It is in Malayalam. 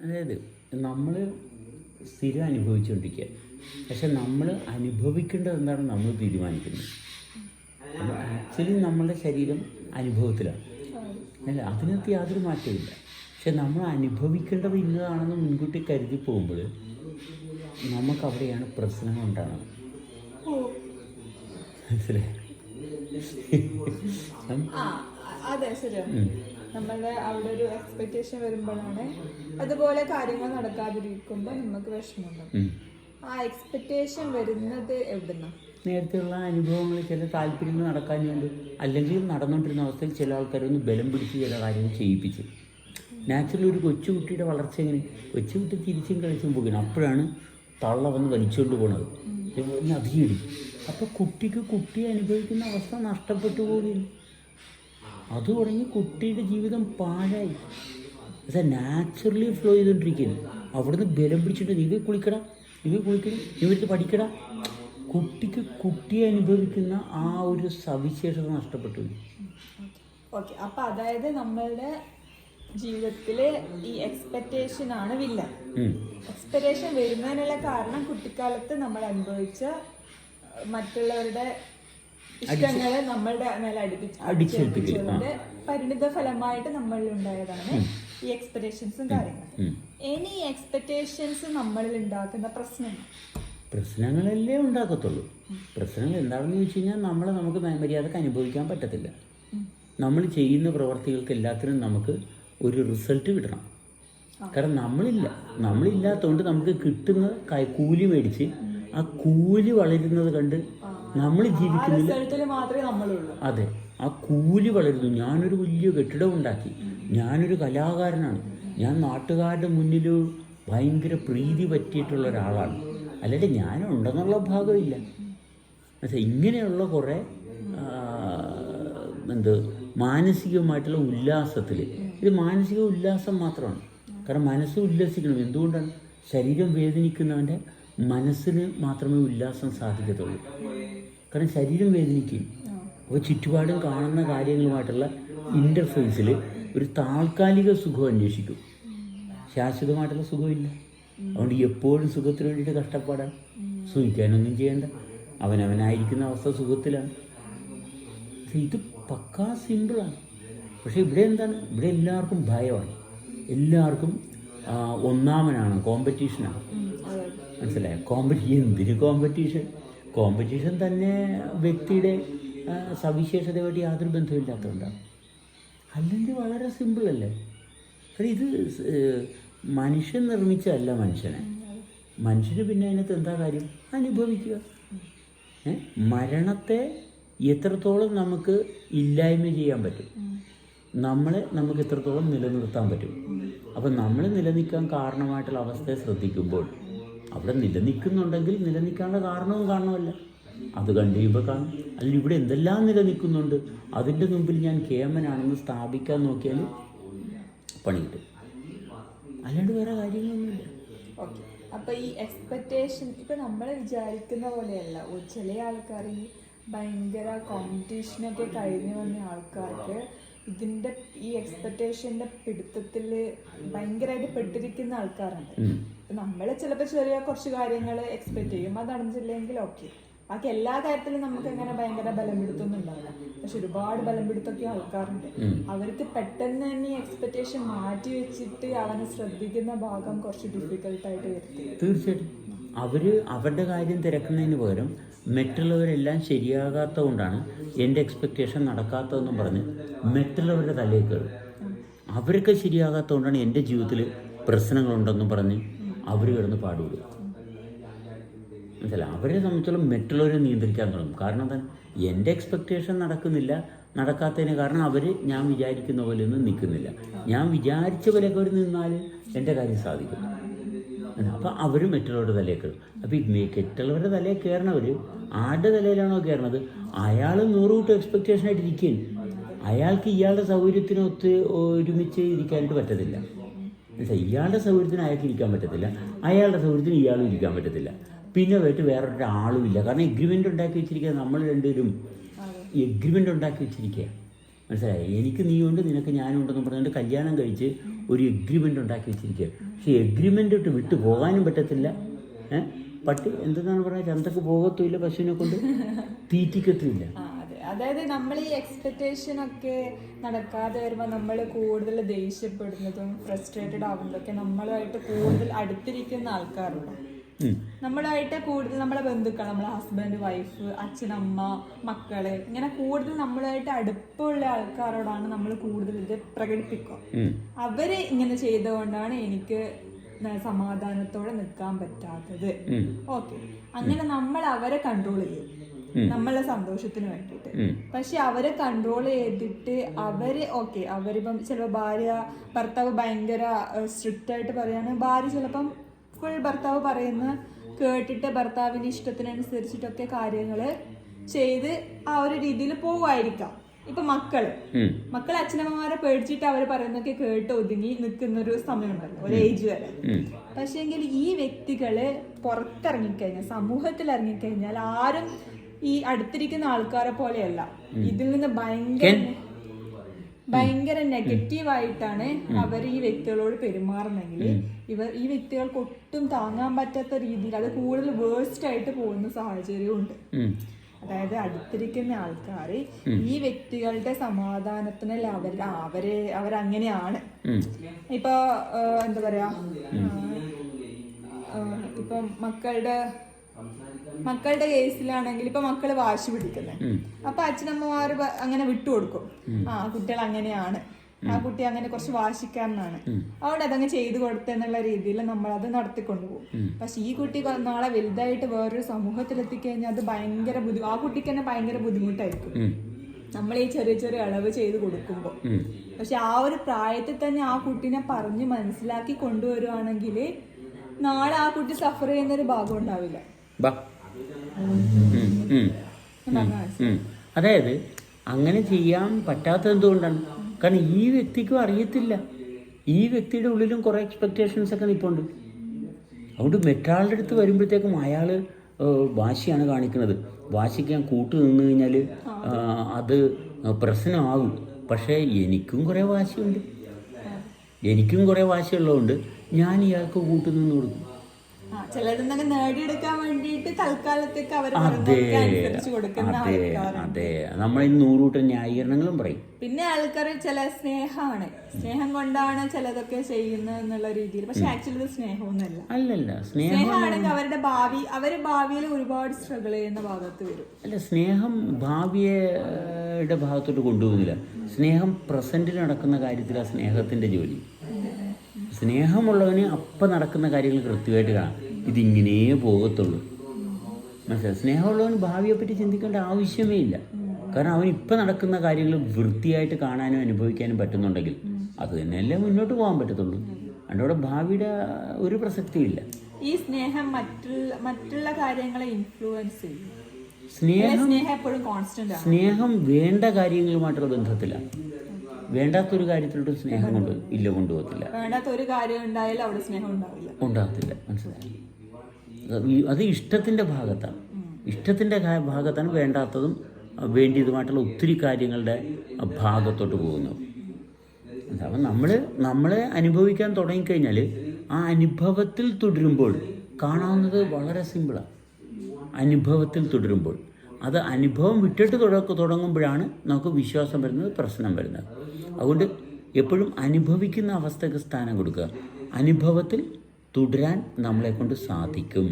അതായത് നമ്മൾ സ്ഥിരം അനുഭവിച്ചുകൊണ്ടിരിക്കുക, പക്ഷെ നമ്മൾ അനുഭവിക്കേണ്ടത് എന്താണെന്ന് നമ്മൾ തീരുമാനിക്കുന്നത്. ആക്ച്വലി നമ്മളുടെ ശരീരം അനുഭവത്തിലാണ് അല്ല, അതിനകത്ത് യാതൊരു മാറ്റമില്ല. പക്ഷെ നമ്മൾ അനുഭവിക്കേണ്ടത് ഇന്നതാണെന്ന് മുൻകൂട്ടി കരുതി പോകുമ്പോൾ നമുക്കവിടെയാണ് പ്രശ്നങ്ങൾ ഉണ്ടാകുന്നത്. മനസ്സിലായി? അതെ, ശരിയാണ്. നമ്മളുടെ അവിടെ ഒരു എക്സ്പെക്ടേഷൻ വരുമ്പോഴാണ് അതുപോലെ കാര്യങ്ങൾ നടക്കാതിരിക്കുമ്പോൾ നമുക്ക് വിഷമമുണ്ടാകും. ആ എക്സ്പെക്ടേഷൻ വരുന്നത് എവിടുന്ന? നേരത്തെയുള്ള അനുഭവങ്ങൾ, ചില താല്പര്യങ്ങൾ നടക്കാൻ വേണ്ടി, അല്ലെങ്കിൽ നടന്നുകൊണ്ടിരുന്ന അവസ്ഥയിൽ ചില ആൾക്കാരൊന്ന് ബലം പിടിച്ച് ചില കാര്യങ്ങൾ ചെയ്യിപ്പിച്ച്. നാച്ചുറലി ഒരു കൊച്ചുകുട്ടിയുടെ വളർച്ച എങ്ങനെ, കൊച്ചുകുട്ടി തിരിച്ചും കളിച്ചും പോകണം, അപ്പോഴാണ് തള്ള വന്ന് വലിച്ചുകൊണ്ട് പോകണത്, അധികം. അപ്പോൾ കുട്ടി അനുഭവിക്കുന്ന അവസ്ഥ നഷ്ടപ്പെട്ടു പോവുകയാണ്. അത് തുടങ്ങി കുട്ടിയുടെ ജീവിതം പാഴായി. അത് നാച്ചുറലി ഫ്ലോ ചെയ്തുകൊണ്ടിരിക്കുകയാണ്. അവിടുന്ന് ബലം പിടിച്ചിട്ട് നീ കുളിക്കണം, നീ എടുത്ത് പഠിക്കടാ. കുട്ടിയെ അനുഭവിക്കുന്ന ആ ഒരു സവിശേഷത നഷ്ടപ്പെട്ടു. ഓക്കെ, അപ്പം അതായത് നമ്മളുടെ ജീവിതത്തില് ഈ എക്സ്പെക്ടേഷൻ ആണ് വില്ലൻ. എക്സ്പെക്ടേഷൻ വരുന്നതിനുള്ള കാരണം കുട്ടിക്കാലത്ത് നമ്മൾ അനുഭവിച്ച മറ്റുള്ളവരുടെ ഇഷ്ടങ്ങളെ നമ്മളുടെ മേലെ അടിച്ചേൽപ്പിച്ചതിന്റെ പരിണിത ഫലമായിട്ട് നമ്മളിൽ ഉണ്ടായതാണ് ഈ എക്സ്പെക്ടേഷൻസും കാര്യങ്ങളും. ഇനി ഈ എക്സ്പെക്ടേഷൻസ് നമ്മളിൽ ഉണ്ടാക്കുന്ന പ്രശ്നങ്ങളല്ലേ ഉണ്ടാക്കത്തുള്ളൂ. പ്രശ്നങ്ങൾ എന്താണെന്ന് ചോദിച്ചു കഴിഞ്ഞാൽ നമുക്ക് മര്യാദക്ക് അനുഭവിക്കാൻ പറ്റത്തില്ല. നമ്മൾ ചെയ്യുന്ന പ്രവർത്തികൾക്ക് എല്ലാത്തിനും നമുക്ക് ഒരു റിസൾട്ട് കിട്ടണം. കാരണം നമ്മളില്ലാത്തതുകൊണ്ട് നമുക്ക് കിട്ടുന്ന കൂലി മേടിച്ച് ആ കൂലി വളരുന്നത് കണ്ട് നമ്മൾ ജീവിക്കുന്നില്ല. അതെ, ആ കൂലി വളരുന്നു. ഞാനൊരു വലിയ കെട്ടിടം ഉണ്ടാക്കി, ഞാനൊരു കലാകാരനാണ്, ഞാൻ നാട്ടുകാരുടെ മുന്നിൽ ഭയങ്കര പ്രീതി പറ്റിയിട്ടുള്ള ഒരാളാണ്, അല്ലാതെ ഞാനുണ്ടെന്നുള്ള ഭാഗമില്ല. പക്ഷേ ഇങ്ങനെയുള്ള കുറേ മാനസികമായിട്ടുള്ള ഉല്ലാസത്തിൽ, ഇത് മാനസിക ഉല്ലാസം മാത്രമാണ്. കാരണം മനസ്സ് ഉല്ലസിക്കണം. എന്തുകൊണ്ടാണ്? ശരീരം വേദനിക്കുന്നവൻ്റെ മനസ്സിന് മാത്രമേ ഉല്ലാസം സാധിക്കത്തുള്ളൂ. കാരണം ശരീരം വേദനിക്കും. അപ്പോൾ ചുറ്റുപാടും കാണുന്ന കാര്യങ്ങളുമായിട്ടുള്ള ഇൻ്റർഫേസിൽ ഒരു താൽക്കാലിക സുഖം അന്വേഷിക്കും, ശാശ്വതമായിട്ടുള്ള സുഖമില്ല. അതുകൊണ്ട് എപ്പോഴും സുഖത്തിന് വേണ്ടിയിട്ട് കഷ്ടപ്പാടാണ്. സുഖിക്കാനൊന്നും ചെയ്യേണ്ട, അവനവനായിരിക്കുന്ന അവസ്ഥ സുഖത്തിലാണ്. ഇത് പക്കാ സിമ്പിളാണ്. പക്ഷേ ഇവിടെ എന്താണ്? ഇവിടെ എല്ലാവർക്കും ഭയമാണ്, എല്ലാവർക്കും ഒന്നാമനാണ്, കോമ്പറ്റീഷനാണ്. മനസ്സിലായോ? എന്തിന് കോമ്പറ്റീഷൻ തന്നെ വ്യക്തിയുടെ സവിശേഷതയായിട്ട് യാതൊരു ബന്ധമില്ലാത്തതുകൊണ്ടാണ്. അല്ലെങ്കിൽ വളരെ സിമ്പിളല്ലേ? കാരണം ഇത് മനുഷ്യൻ നിർമ്മിച്ചതല്ല മനുഷ്യന് പിന്നെ അതിനകത്ത് എന്താ കാര്യം? അനുഭവിക്കുക. മരണത്തെ എത്രത്തോളം നമുക്ക് ഇല്ലായ്മ ചെയ്യാൻ പറ്റും, നമുക്ക് എത്രത്തോളം നിലനിർത്താൻ പറ്റും. അപ്പം നമ്മൾ നിലനിൽക്കാൻ കാരണമായിട്ടുള്ള അവസ്ഥയെ ശ്രദ്ധിക്കുമ്പോൾ അവിടെ നിലനിൽക്കുന്നുണ്ടെങ്കിൽ നിലനിൽക്കാനുള്ള കാരണവും കാണണമല്ല, അത് കണ്ടുകഴിയുമ്പോൾ കാണും. അല്ലെങ്കിൽ ഇവിടെ എന്തെല്ലാം നിലനിൽക്കുന്നുണ്ട്, അതിൻ്റെ മുമ്പിൽ ഞാൻ കേമനാണെന്ന് സ്ഥാപിക്കാൻ നോക്കിയാൽ പണി കിട്ടും, അല്ലാണ്ട് വേറെ കാര്യങ്ങളൊന്നുമില്ല. ഓക്കെ, അപ്പോൾ ഈ എക്സ്പെക്റ്റേഷൻ ഇപ്പം നമ്മൾ വിചാരിക്കുന്ന പോലെയല്ല. ചില ആൾക്കാർ ഈ ഭയങ്കര കോമ്പറ്റീഷനൊക്കെ കഴിഞ്ഞ് വന്ന ആൾക്കാർക്ക് ഈ എക്സ്പെക്റ്റേഷൻ്റെ പിടുത്തത്തിൽ ഭയങ്കരമായിട്ട് പെട്ടിരിക്കുന്ന ആൾക്കാരുണ്ട്. നമ്മൾ ചിലപ്പോൾ കുറച്ച് കാര്യങ്ങൾ എക്സ്പെക്ട് ചെയ്യും, അത് നടന്നില്ലെങ്കിൽ ഓക്കെ, ബാക്കി എല്ലാ കാര്യത്തിലും നമുക്ക് എങ്ങനെ ഭയങ്കര ബലം പിടുത്തൊന്നും ഉണ്ടാവില്ല. പക്ഷെ ഒരുപാട് ബലം പിടുത്തൊക്കെ ആൾക്കാരുണ്ട്. അവർക്ക് പെട്ടെന്ന് തന്നെ എക്സ്പെക്ടേഷൻ മാറ്റി വെച്ചിട്ട് അവനെ ശ്രദ്ധിക്കുന്ന ഭാഗം കുറച്ച് ഡിഫിക്കൽട്ടായിട്ട് വരുത്തി. തീർച്ചയായിട്ടും അവരുടെ കാര്യം തിരക്കുന്നതിന് പകരം മറ്റുള്ളവരെല്ലാം ശരിയാകാത്തത് കൊണ്ടാണ് എൻ്റെ എക്സ്പെക്റ്റേഷൻ നടക്കാത്തതെന്നും പറഞ്ഞ് മറ്റുള്ളവരുടെ തലയിൽ കയറും. അവരൊക്കെ ശരിയാകാത്തത് കൊണ്ടാണ് എൻ്റെ ജീവിതത്തിൽ പ്രശ്നങ്ങളുണ്ടെന്നും പറഞ്ഞ് അവർ കിടന്ന് പാടുവിടും. മനസ്സിലായി? അവരെ സംബന്ധിച്ചോളം മറ്റുള്ളവരെ നിയന്ത്രിക്കാൻ തുടങ്ങും. കാരണം എന്താണ്? എൻ്റെ എക്സ്പെക്റ്റേഷൻ നടക്കാത്തതിന് കാരണം ഞാൻ വിചാരിക്കുന്ന പോലെ ഒന്നും നിൽക്കുന്നില്ല. ഞാൻ വിചാരിച്ച പോലെയൊക്കെ അവർ നിന്നാൽ എൻ്റെ കാര്യം സാധിക്കും. അപ്പോൾ അവർ മറ്റുള്ളവരുടെ തലയിൽ കയറും. അപ്പോൾ ഈ മറ്റുള്ളവരുടെ തലയിൽ കയറണവർ ആരുടെ തലയിലാണോ കയറണത്, അയാൾ 100 കൂട്ടം എക്സ്പെക്റ്റേഷനായിട്ട് ഇരിക്കുകയും അയാൾക്ക് ഇയാളുടെ സൗകര്യത്തിനൊത്ത് ഒരുമിച്ച് ഇരിക്കാനായിട്ട് പറ്റത്തില്ല. ഇയാളുടെ സൗകര്യത്തിന് അയാൾക്ക് ഇരിക്കാൻ പറ്റത്തില്ല, അയാളുടെ സൗകര്യത്തിന് ഇയാളും ഇരിക്കാൻ പറ്റത്തില്ല. പിന്നെ വേറൊരാളും ഇല്ല. കാരണം എഗ്രിമെൻ്റ് ഉണ്ടാക്കി വെച്ചിരിക്കുക, നമ്മൾ രണ്ടുപേരും എഗ്രിമെൻ്റ് ഉണ്ടാക്കി വെച്ചിരിക്കുക. മനസ്സിലായി? എനിക്ക് നീയുണ്ട്, നിനക്ക് ഞാനുണ്ടെന്ന് പറഞ്ഞുകൊണ്ട് കല്യാണം കഴിച്ച് ഒരു എഗ്രിമെൻ്റ് ഉണ്ടാക്കി വെച്ചിരിക്കുക. പക്ഷേ എഗ്രിമെൻ്റ് ഇട്ട് വിട്ടു പോകാനും പറ്റത്തില്ല. പട്ടി എന്തെന്നാണ് പറയുക, ചന്തക്ക് പോകത്തുമില്ല, പശുവിനെ കൊണ്ട് തീറ്റിക്കത്തുമില്ല. അതായത് നമ്മൾ ഈ എക്സ്പെക്റ്റേഷൻ ഒക്കെ നടക്കാതെ വരുമ്പോൾ നമ്മൾ കൂടുതൽ ദേഷ്യപ്പെടുന്നതും ഫ്രസ്ട്രേറ്റഡ് ആവുന്നതൊക്കെ നമ്മളുമായിട്ട് കൂടുതൽ അടുത്തിരിക്കുന്ന ആൾക്കാരുണ്ട്. നമ്മളായിട്ട് കൂടുതൽ നമ്മളെ ബന്ധുക്കൾ, നമ്മളെ ഹസ്ബൻഡ്, വൈഫ്, അച്ഛൻ, അമ്മ, മക്കള്, ഇങ്ങനെ കൂടുതൽ നമ്മളുമായിട്ട് അടുപ്പമുള്ള ആൾക്കാരോടാണ് നമ്മൾ കൂടുതൽ ഇത് പ്രകടിപ്പിക്കുക. അവര് ഇങ്ങനെ ചെയ്തുകൊണ്ടാണ് എനിക്ക് സമാധാനത്തോടെ നിൽക്കാൻ പറ്റാത്തത്. ഓക്കെ, അങ്ങനെ നമ്മൾ അവരെ കൺട്രോൾ ചെയ്യും നമ്മളെ സന്തോഷത്തിന് വേണ്ടിയിട്ട്. പക്ഷെ അവരെ കൺട്രോൾ ചെയ്തിട്ട് അവരിപ്പം ചിലപ്പോൾ ഭർത്താവ് ഭയങ്കര സ്ട്രിക്റ്റ് ആയിട്ട് പറയാണ്, ഭാര്യ ചിലപ്പം ഫുൾ ഭർത്താവ് പറയുന്ന കേട്ടിട്ട് ഭർത്താവിന്റെ ഇഷ്ടത്തിനനുസരിച്ചിട്ടൊക്കെ കാര്യങ്ങള് ചെയ്ത് ആ ഒരു രീതിയിൽ പോവായിരിക്കാം. ഇപ്പൊ മക്കള് അച്ഛനമ്മമാരെ പേടിച്ചിട്ട് അവര് പറയുന്നൊക്കെ കേട്ട് ഒതുങ്ങി നിൽക്കുന്ന ഒരു സമയമുണ്ടല്ലോ, ഒരു ഏജ് വരെ. പക്ഷെങ്കിൽ ഈ വ്യക്തികള് പുറത്തിറങ്ങിക്കഴിഞ്ഞാൽ, സമൂഹത്തിൽ ഇറങ്ങിക്കഴിഞ്ഞാൽ ആരും ഈ അടുത്തിരിക്കുന്ന ആൾക്കാരെ പോലെയല്ല. ഇതിൽ നിന്ന് ഭയങ്കര നെഗറ്റീവായിട്ടാണ് അവർ ഈ വ്യക്തികളോട് പെരുമാറുന്നെങ്കിൽ ഈ വ്യക്തികൾക്ക് ഒട്ടും താങ്ങാൻ പറ്റാത്ത രീതിയിൽ അത് കൂടുതൽ വേഴ്സ്റ്റ് ആയിട്ട് പോകുന്ന സാഹചര്യമുണ്ട്. അതായത് അടുത്തിരിക്കുന്ന ആൾക്കാർ ഈ വ്യക്തികളുടെ സമാധാനത്തിന് അവരങ്ങനെയാണ്. ഇപ്പൊ എന്താ പറയാ, ഇപ്പം മക്കളുടെ കേസിലാണെങ്കിൽ ഇപ്പൊ മക്കള് വാശി പിടിക്കുന്നത്, അപ്പൊ അച്ഛനമ്മമാര് അങ്ങനെ വിട്ടുകൊടുക്കും. കുട്ടികൾ അങ്ങനെയാണ്, ആ കുട്ടി അങ്ങനെ കുറച്ച് വാശിക്കാരനാണ്, അതുകൊണ്ട് അതങ്ങ് ചെയ്തു കൊടുത്തെന്നുള്ള രീതിയിൽ നമ്മൾ അത് നടത്തിക്കൊണ്ടുപോകും. പക്ഷെ ഈ കുട്ടി നാളെ വലുതായിട്ട് വേറൊരു സമൂഹത്തിൽ എത്തിക്കഴിഞ്ഞാൽ അത് ആ കുട്ടിക്ക് തന്നെ ഭയങ്കര ബുദ്ധിമുട്ടായിരിക്കും നമ്മൾ ഈ ചെറിയ ചെറിയ അളവ് ചെയ്ത് കൊടുക്കുമ്പോൾ. പക്ഷെ ആ ഒരു പ്രായത്തിൽ തന്നെ ആ കുട്ടീനെ പറഞ്ഞ് മനസ്സിലാക്കി കൊണ്ടുവരുവാണെങ്കിൽ നാളെ ആ കുട്ടി സഫർ ചെയ്യുന്ന ഒരു ഭാഗം ഉണ്ടാവില്ല. അതായത് അങ്ങനെ ചെയ്യാൻ പറ്റാത്തത് എന്തുകൊണ്ടാണ്? കാരണം ഈ വ്യക്തിക്കും അറിയത്തില്ല, ഈ വ്യക്തിയുടെ ഉള്ളിലും കുറേ എക്സ്പെക്റ്റേഷൻസ് ഒക്കെ നിൽപ്പുണ്ട്. അതുകൊണ്ട് മറ്റൊരാളുടെ അടുത്ത് വരുമ്പോഴത്തേക്കും അയാൾ വാശിയാണ് കാണിക്കുന്നത്. വാശിക്ക് ഞാൻ കൂട്ടു നിന്ന് കഴിഞ്ഞാൽ അത് പ്രശ്നമാകും. പക്ഷേ എനിക്കും കുറേ വാശിയുണ്ട്, എനിക്കും കുറേ വാശിയുള്ളതുകൊണ്ട് ഞാൻ ഇയാൾക്ക് കൂട്ടു നിന്ന് കൊടുക്കും. ചിലരെന്നൊക്കെ നേടിയെടുക്കാൻ വേണ്ടിയിട്ട് തൽക്കാലത്തേക്ക് അതെ, നമ്മൾ 100 കൂട്ടം ന്യായീകരണങ്ങളും പറയും. പിന്നെ ആൾക്കാർ ചില സ്നേഹം കൊണ്ടാണ് ചിലതൊക്കെ ചെയ്യുന്നത് എന്നുള്ള രീതിയിൽ. പക്ഷെ ആക്ച്വലി ഇത് സ്നേഹമൊന്നുമല്ല. അല്ലല്ല, സ്നേഹമാണെങ്കിൽ അവര് ഭാവിയിൽ ഒരുപാട് സ്ട്രഗിൾ ചെയ്യുന്ന ഭാഗത്ത് വരും. അല്ല, സ്നേഹം ഭാവിയുടെ ഭാഗത്തോട്ട് കൊണ്ടുപോകുന്നില്ല. സ്നേഹം പ്രസന്റിൽ നടക്കുന്ന കാര്യത്തിലാണ് സ്നേഹത്തിന്റെ ജോലി. സ്നേഹമുള്ളവന് അപ്പം നടക്കുന്ന കാര്യങ്ങൾ കൃത്യമായിട്ട് കാണാം, ഇതിങ്ങനെ പോകത്തുള്ളൂ. മനസ്സിലായി? സ്നേഹമുള്ളവന് ഭാവിയെപ്പറ്റി ചിന്തിക്കേണ്ട ആവശ്യമേ ഇല്ല. കാരണം അവൻ ഇപ്പം നടക്കുന്ന കാര്യങ്ങൾ വൃത്തിയായിട്ട് കാണാനും അനുഭവിക്കാനും പറ്റുന്നുണ്ടെങ്കിൽ അത് തന്നെയല്ലേ മുന്നോട്ട് പോകാൻ പറ്റത്തുള്ളൂ. അതിൻ്റെ ഭാവിയുടെ ഒരു പ്രസക്തിയില്ല. ഈ സ്നേഹം മറ്റുള്ള കാര്യങ്ങളെ ഇൻഫ്ലുവൻസ് ചെയ്യും. സ്നേഹം വേണ്ട കാര്യങ്ങളുമായിട്ടുള്ള ബന്ധത്തിലാണ്. വേണ്ടാത്തൊരു കാര്യത്തിലോട്ട് സ്നേഹം കൊണ്ടുപോകത്തില്ല. വേണ്ടാത്തൊരു കാര്യം ഉണ്ടായാലും അവിടെ സ്നേഹം ഉണ്ടാകത്തില്ല. മനസ്സിലായി? അത് ഇഷ്ടത്തിൻ്റെ ഭാഗത്താണ്. ഇഷ്ടത്തിൻ്റെ ഭാഗത്താണ് വേണ്ടാത്തതും വേണ്ടിയതുമായിട്ടുള്ള ഒത്തിരി കാര്യങ്ങളുടെ ഭാഗത്തോട്ട് പോകുന്നത്. അപ്പം നമ്മളെ അനുഭവിക്കാൻ തുടങ്ങിക്കഴിഞ്ഞാൽ ആ അനുഭവത്തിൽ തുടരുമ്പോൾ കാണാവുന്നത് വളരെ സിമ്പിളാണ്. അനുഭവത്തിൽ തുടരുമ്പോൾ അത് അനുഭവം വിട്ടിട്ട് തുടങ്ങുമ്പോഴാണ് നമുക്ക് വിശ്വാസം വരുന്നത്, പ്രശ്നം വരുന്നത്. അതുകൊണ്ട് എപ്പോഴും അനുഭവിക്കുന്ന അവസ്ഥയ്ക്ക് സ്ഥാനം കൊടുക്കുക. അനുഭവത്തിൽ തുടരാൻ നമ്മളെ കൊണ്ട് സാധിക്കും.